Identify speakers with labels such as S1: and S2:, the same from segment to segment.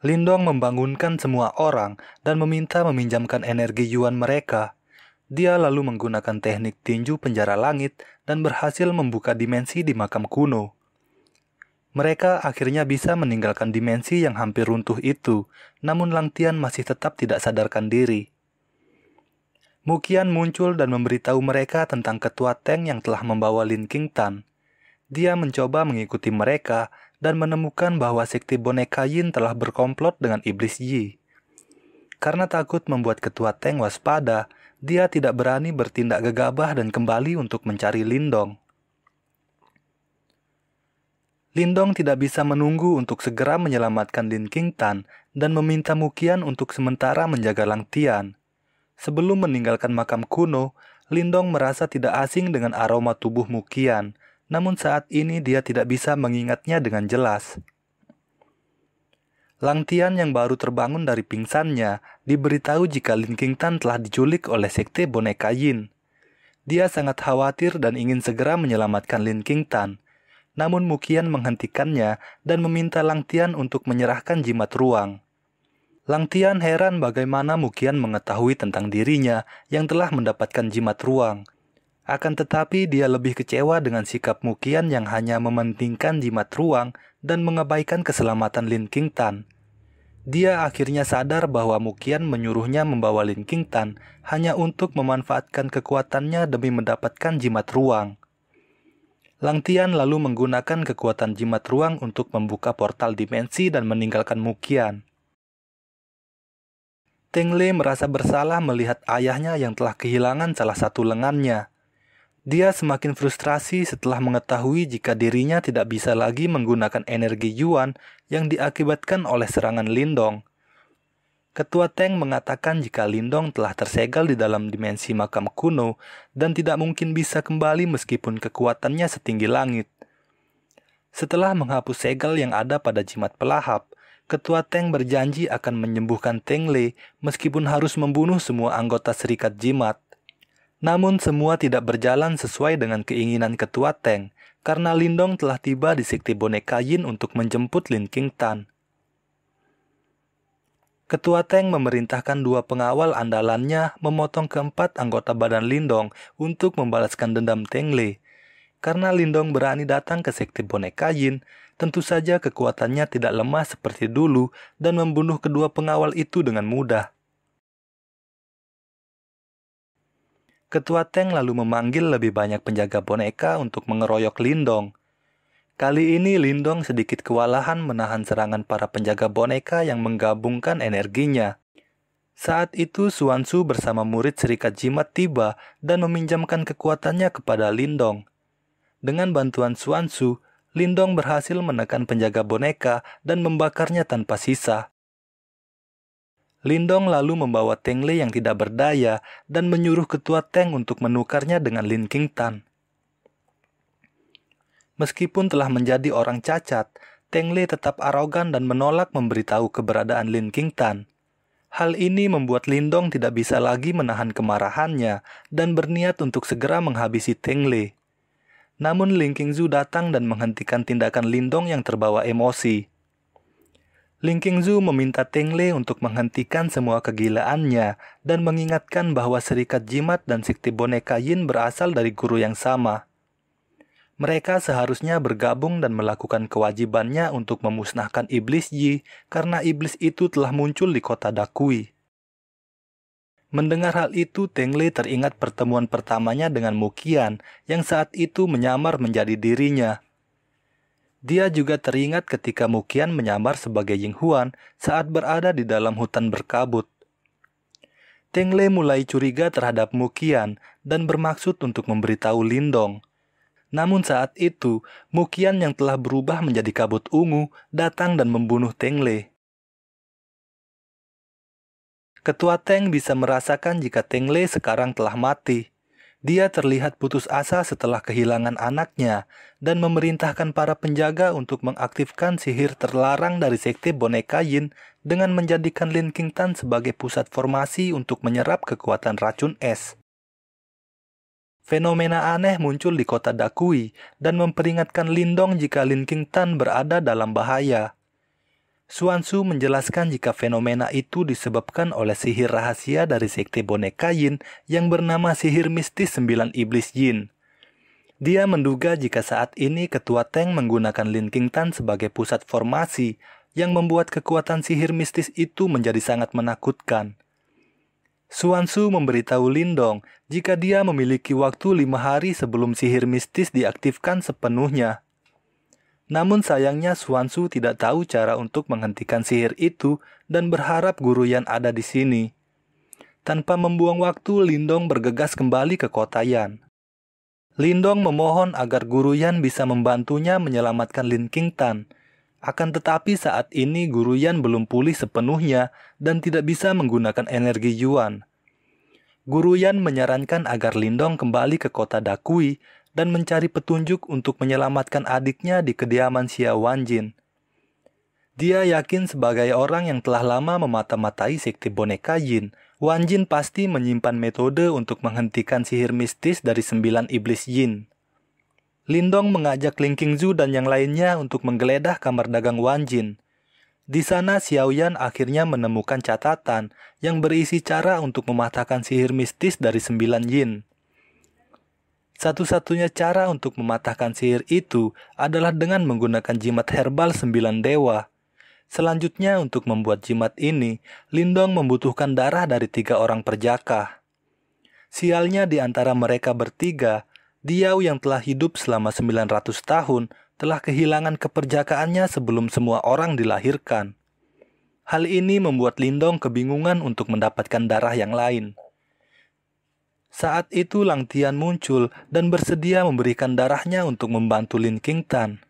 S1: Lindong membangunkan semua orang dan meminta meminjamkan energi Yuan mereka. Dia lalu menggunakan teknik tinju penjara langit dan berhasil membuka dimensi di makam kuno. Mereka akhirnya bisa meninggalkan dimensi yang hampir runtuh itu, namun Lang Tian masih tetap tidak sadarkan diri. Muqian muncul dan memberitahu mereka tentang ketua Teng yang telah membawa Lin Qingtan. Dia mencoba mengikuti mereka dan menemukan bahwa sekte boneka Yin telah berkomplot dengan iblis Yi. Karena takut membuat ketua Teng waspada, dia tidak berani bertindak gegabah dan kembali untuk mencari Lindong. Lindong tidak bisa menunggu untuk segera menyelamatkan Lin Qingtan dan meminta Muqian untuk sementara menjaga Lang Tian. Sebelum meninggalkan makam kuno, Lindong merasa tidak asing dengan aroma tubuh Muqian, namun saat ini dia tidak bisa mengingatnya dengan jelas. Lang Tian yang baru terbangun dari pingsannya diberitahu jika Lin Qingtan telah diculik oleh sekte boneka Yin. Dia sangat khawatir dan ingin segera menyelamatkan Lin Qingtan. Namun Muqian menghentikannya dan meminta Lang Tian untuk menyerahkan jimat ruang. Lang Tian heran bagaimana Muqian mengetahui tentang dirinya yang telah mendapatkan jimat ruang. Akan tetapi dia lebih kecewa dengan sikap Muqian yang hanya mementingkan jimat ruang dan mengabaikan keselamatan Lin Qingtan. Dia akhirnya sadar bahwa Muqian menyuruhnya membawa Lin Qingtan hanya untuk memanfaatkan kekuatannya demi mendapatkan jimat ruang. Lang Tian lalu menggunakan kekuatan jimat ruang untuk membuka portal dimensi dan meninggalkan Muqian. Teng Le merasa bersalah melihat ayahnya yang telah kehilangan salah satu lengannya. Dia semakin frustrasi setelah mengetahui jika dirinya tidak bisa lagi menggunakan energi Yuan yang diakibatkan oleh serangan Lindong. Ketua Teng mengatakan jika Lindong telah tersegel di dalam dimensi makam kuno dan tidak mungkin bisa kembali meskipun kekuatannya setinggi langit. Setelah menghapus segel yang ada pada jimat pelahap, Ketua Teng berjanji akan menyembuhkan Teng Le meskipun harus membunuh semua anggota Serikat Jimat. Namun semua tidak berjalan sesuai dengan keinginan Ketua Teng, karena Lindong telah tiba di sekte boneka Yin untuk menjemput Lin Qingtan. Ketua Teng memerintahkan 2 pengawal andalannya memotong keempat anggota badan Lindong untuk membalaskan dendam Teng Le. Karena Lindong berani datang ke sekte boneka Yin, tentu saja kekuatannya tidak lemah seperti dulu dan membunuh kedua pengawal itu dengan mudah. Ketua Teng lalu memanggil lebih banyak penjaga boneka untuk mengeroyok Lindong. Kali ini Lindong sedikit kewalahan menahan serangan para penjaga boneka yang menggabungkan energinya. Saat itu Xuanzu bersama murid Serikat Jimat tiba dan meminjamkan kekuatannya kepada Lindong. Dengan bantuan Xuanzu, Lindong berhasil menekan penjaga boneka dan membakarnya tanpa sisa. Lindong lalu membawa Teng Le yang tidak berdaya dan menyuruh Ketua Teng untuk menukarnya dengan Lin Qingtan. Meskipun telah menjadi orang cacat, Teng Le tetap arogan dan menolak memberitahu keberadaan Lin Qingtan. Hal ini membuat Lindong tidak bisa lagi menahan kemarahannya dan berniat untuk segera menghabisi Teng Le. Namun Ling Qingzu datang dan menghentikan tindakan Lindong yang terbawa emosi. Ling Qingzu meminta Teng Le untuk menghentikan semua kegilaannya dan mengingatkan bahwa Serikat Jimat dan sekte boneka Yin berasal dari guru yang sama. Mereka seharusnya bergabung dan melakukan kewajibannya untuk memusnahkan iblis Yi karena iblis itu telah muncul di kota Dakui. Mendengar hal itu, Teng Le teringat pertemuan pertamanya dengan Muqian yang saat itu menyamar menjadi dirinya. Dia juga teringat ketika Muqian menyamar sebagai Ying Huan saat berada di dalam hutan berkabut. Teng Le mulai curiga terhadap Muqian dan bermaksud untuk memberitahu Lindong. Namun saat itu, Muqian yang telah berubah menjadi kabut ungu datang dan membunuh Teng Le. Ketua Teng bisa merasakan jika Teng Le sekarang telah mati. Dia terlihat putus asa setelah kehilangan anaknya dan memerintahkan para penjaga untuk mengaktifkan sihir terlarang dari sekte boneka Yin dengan menjadikan Lin Qingtan sebagai pusat formasi untuk menyerap kekuatan racun es. Fenomena aneh muncul di kota Dakui dan memperingatkan Lindong jika Lin Qingtan berada dalam bahaya. Xuanzu menjelaskan jika fenomena itu disebabkan oleh sihir rahasia dari sekte boneka Yin yang bernama sihir mistis 9 iblis Yin. Dia menduga jika saat ini Ketua Teng menggunakan Lin Qingtan sebagai pusat formasi yang membuat kekuatan sihir mistis itu menjadi sangat menakutkan. Xuanzu memberitahu Lindong jika dia memiliki waktu 5 hari sebelum sihir mistis diaktifkan sepenuhnya. Namun sayangnya Xuanzu tidak tahu cara untuk menghentikan sihir itu dan berharap Guru Yan ada di sini. Tanpa membuang waktu, Lindong bergegas kembali ke kota Yan. Lindong memohon agar Guru Yan bisa membantunya menyelamatkan Lin Qingtan. Akan tetapi saat ini Guru Yan belum pulih sepenuhnya dan tidak bisa menggunakan energi Yuan. Guru Yan menyarankan agar Lindong kembali ke kota Dakui dan mencari petunjuk untuk menyelamatkan adiknya di kediaman Xia Wanjin. Dia yakin sebagai orang yang telah lama memata-matai sekte boneka Yin, Wanjin pasti menyimpan metode untuk menghentikan sihir mistis dari 9 iblis Yin. Lindong mengajak Ling Qingzu dan yang lainnya untuk menggeledah kamar dagang Wanjin. Di sana Xiaoyan akhirnya menemukan catatan yang berisi cara untuk mematahkan sihir mistis dari 9 Yin. Satu-satunya cara untuk mematahkan sihir itu adalah dengan menggunakan jimat herbal 9 dewa. Selanjutnya untuk membuat jimat ini, Lindong membutuhkan darah dari 3 orang perjaka. Sialnya di antara mereka bertiga, Diao yang telah hidup selama 900 tahun telah kehilangan keperjakaannya sebelum semua orang dilahirkan. Hal ini membuat Lindong kebingungan untuk mendapatkan darah yang lain. Saat itu Lang Tian muncul dan bersedia memberikan darahnya untuk membantu Lin Qingtan.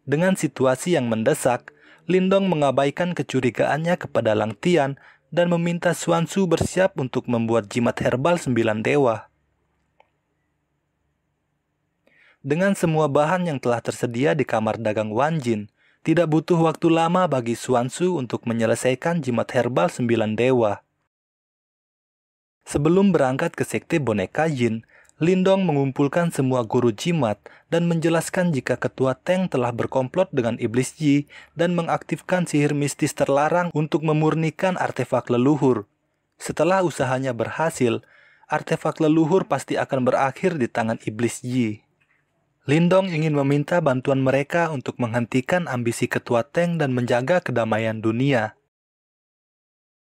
S1: Dengan situasi yang mendesak, Lindong mengabaikan kecurigaannya kepada Lang Tian dan meminta Xuanzu bersiap untuk membuat jimat herbal 9 dewa. Dengan semua bahan yang telah tersedia di kamar dagang Wanjin, tidak butuh waktu lama bagi Xuanzu untuk menyelesaikan jimat herbal 9 dewa. Sebelum berangkat ke sekte boneka Yin, Lindong mengumpulkan semua guru jimat dan menjelaskan jika Ketua Teng telah berkomplot dengan Iblis Yi dan mengaktifkan sihir mistis terlarang untuk memurnikan artefak leluhur. Setelah usahanya berhasil, artefak leluhur pasti akan berakhir di tangan Iblis Yi. Lindong ingin meminta bantuan mereka untuk menghentikan ambisi Ketua Teng dan menjaga kedamaian dunia.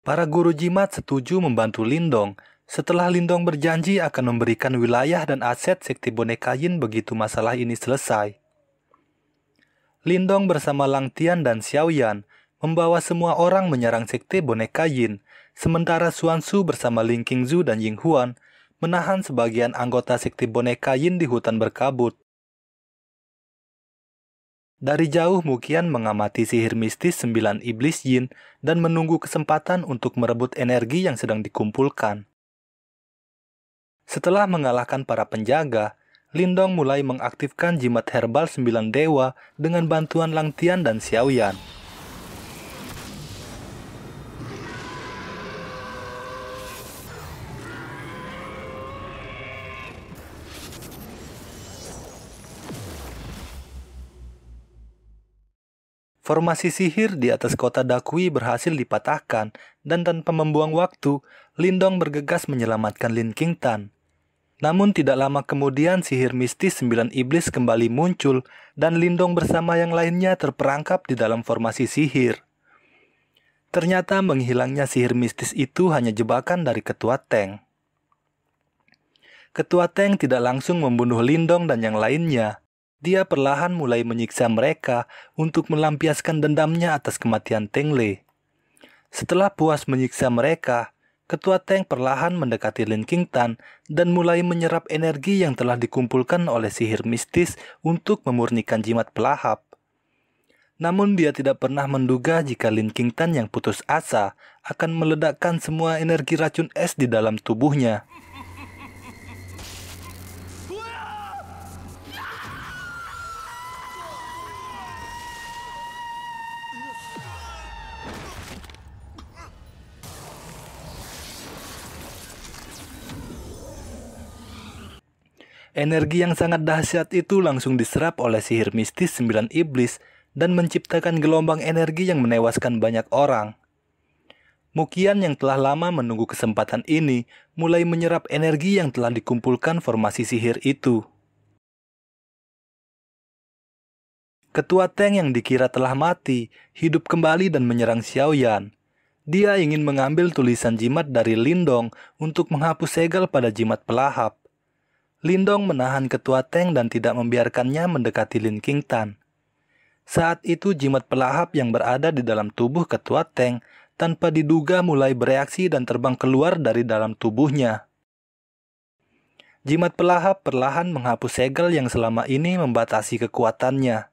S1: Para guru jimat setuju membantu Lindong setelah Lindong berjanji akan memberikan wilayah dan aset sekte boneka Yin begitu masalah ini selesai. Lindong bersama Lang Tian dan Xiaoyan membawa semua orang menyerang sekte boneka Yin, sementara Xuanzu bersama Ling Qingzu dan Ying Huan menahan sebagian anggota sekte boneka Yin di hutan berkabut. Dari jauh Muqian mengamati sihir mistis 9 iblis Yin dan menunggu kesempatan untuk merebut energi yang sedang dikumpulkan. Setelah mengalahkan para penjaga, Lindong mulai mengaktifkan jimat herbal 9 dewa dengan bantuan Lang Tian dan Xiaoyan. Formasi sihir di atas kota Dakui berhasil dipatahkan dan tanpa membuang waktu, Lindong bergegas menyelamatkan Lin Qingtan. Namun tidak lama kemudian sihir mistis 9 iblis kembali muncul dan Lindong bersama yang lainnya terperangkap di dalam formasi sihir. Ternyata menghilangnya sihir mistis itu hanya jebakan dari Ketua Teng. Ketua Teng tidak langsung membunuh Lindong dan yang lainnya. Dia perlahan mulai menyiksa mereka untuk melampiaskan dendamnya atas kematian Teng Lei. Setelah puas menyiksa mereka, Ketua Teng perlahan mendekati Lin Qingtan dan mulai menyerap energi yang telah dikumpulkan oleh sihir mistis untuk memurnikan jimat pelahap. Namun dia tidak pernah menduga jika Lin Qingtan yang putus asa akan meledakkan semua energi racun es di dalam tubuhnya. Energi yang sangat dahsyat itu langsung diserap oleh sihir mistis 9 iblis dan menciptakan gelombang energi yang menewaskan banyak orang. Muqian yang telah lama menunggu kesempatan ini mulai menyerap energi yang telah dikumpulkan formasi sihir itu. Ketua Teng yang dikira telah mati, hidup kembali dan menyerang Xiaoyan. Dia ingin mengambil tulisan jimat dari Lindong untuk menghapus segel pada jimat pelahap. Lindong menahan Ketua Teng dan tidak membiarkannya mendekati Lin Qingtan. Saat itu jimat pelahap yang berada di dalam tubuh Ketua Teng tanpa diduga mulai bereaksi dan terbang keluar dari dalam tubuhnya. Jimat pelahap perlahan menghapus segel yang selama ini membatasi kekuatannya.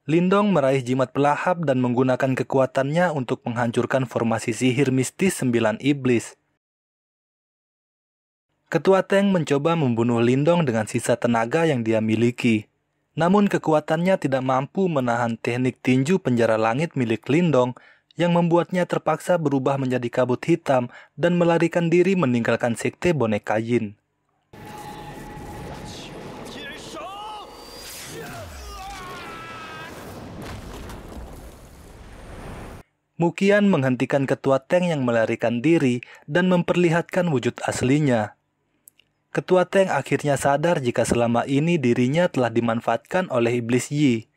S1: Lindong meraih jimat pelahap dan menggunakan kekuatannya untuk menghancurkan formasi sihir mistis 9 iblis. Ketua Teng mencoba membunuh Lindong dengan sisa tenaga yang dia miliki. Namun kekuatannya tidak mampu menahan teknik tinju penjara langit milik Lindong yang membuatnya terpaksa berubah menjadi kabut hitam dan melarikan diri meninggalkan sekte boneka Yin. Muqian menghentikan Ketua Teng yang melarikan diri dan memperlihatkan wujud aslinya. Ketua Teng akhirnya sadar jika selama ini dirinya telah dimanfaatkan oleh iblis Yi.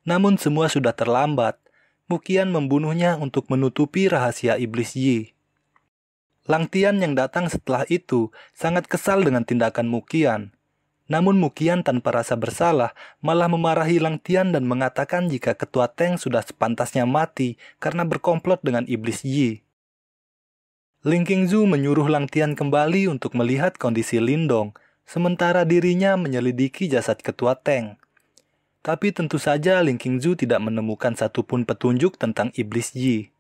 S1: Namun semua sudah terlambat. Muqian membunuhnya untuk menutupi rahasia iblis Yi. Lang Tian yang datang setelah itu sangat kesal dengan tindakan Muqian. Namun Muqian tanpa rasa bersalah malah memarahi Lang Tian dan mengatakan jika Ketua Teng sudah sepantasnya mati karena berkomplot dengan iblis Yi. Ling Qingzu menyuruh Lang Tian kembali untuk melihat kondisi Lindong, sementara dirinya menyelidiki jasad Ketua Teng. Tapi tentu saja Ling Qingzu tidak menemukan satupun petunjuk tentang iblis Yi.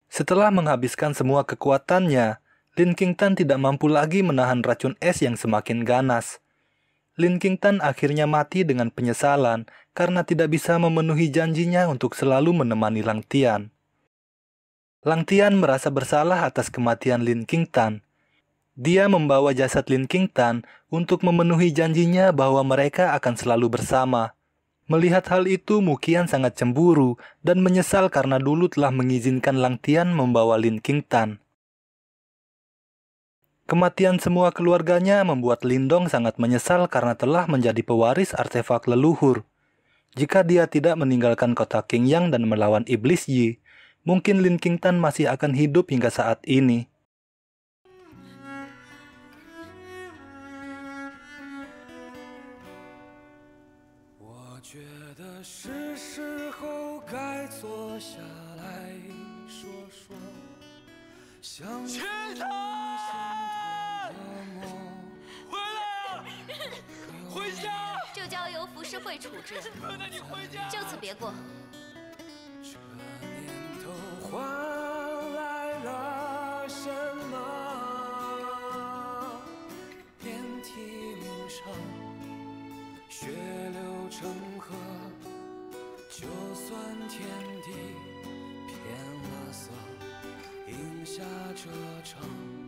S1: Setelah menghabiskan semua kekuatannya, Lin Qingtan tidak mampu lagi menahan racun es yang semakin ganas. Lin Qingtan akhirnya mati dengan penyesalan karena tidak bisa memenuhi janjinya untuk selalu menemani Lang Tian. Lang Tian merasa bersalah atas kematian Lin Qingtan. Dia membawa jasad Lin Qingtan untuk memenuhi janjinya bahwa mereka akan selalu bersama. Melihat hal itu, Muqian sangat cemburu dan menyesal karena dulu telah mengizinkan Lang Tian membawa Lin Qingtan. Kematian semua keluarganya membuat Lindong sangat menyesal karena telah menjadi pewaris artefak leluhur. Jika dia tidak meninggalkan kota Qingyang dan melawan iblis Yi, mungkin Lin Qingtan masih akan hidup hingga saat ini.
S2: 换来了什么？遍体鳞伤，血流成河。就算天地变了色，饮下这场。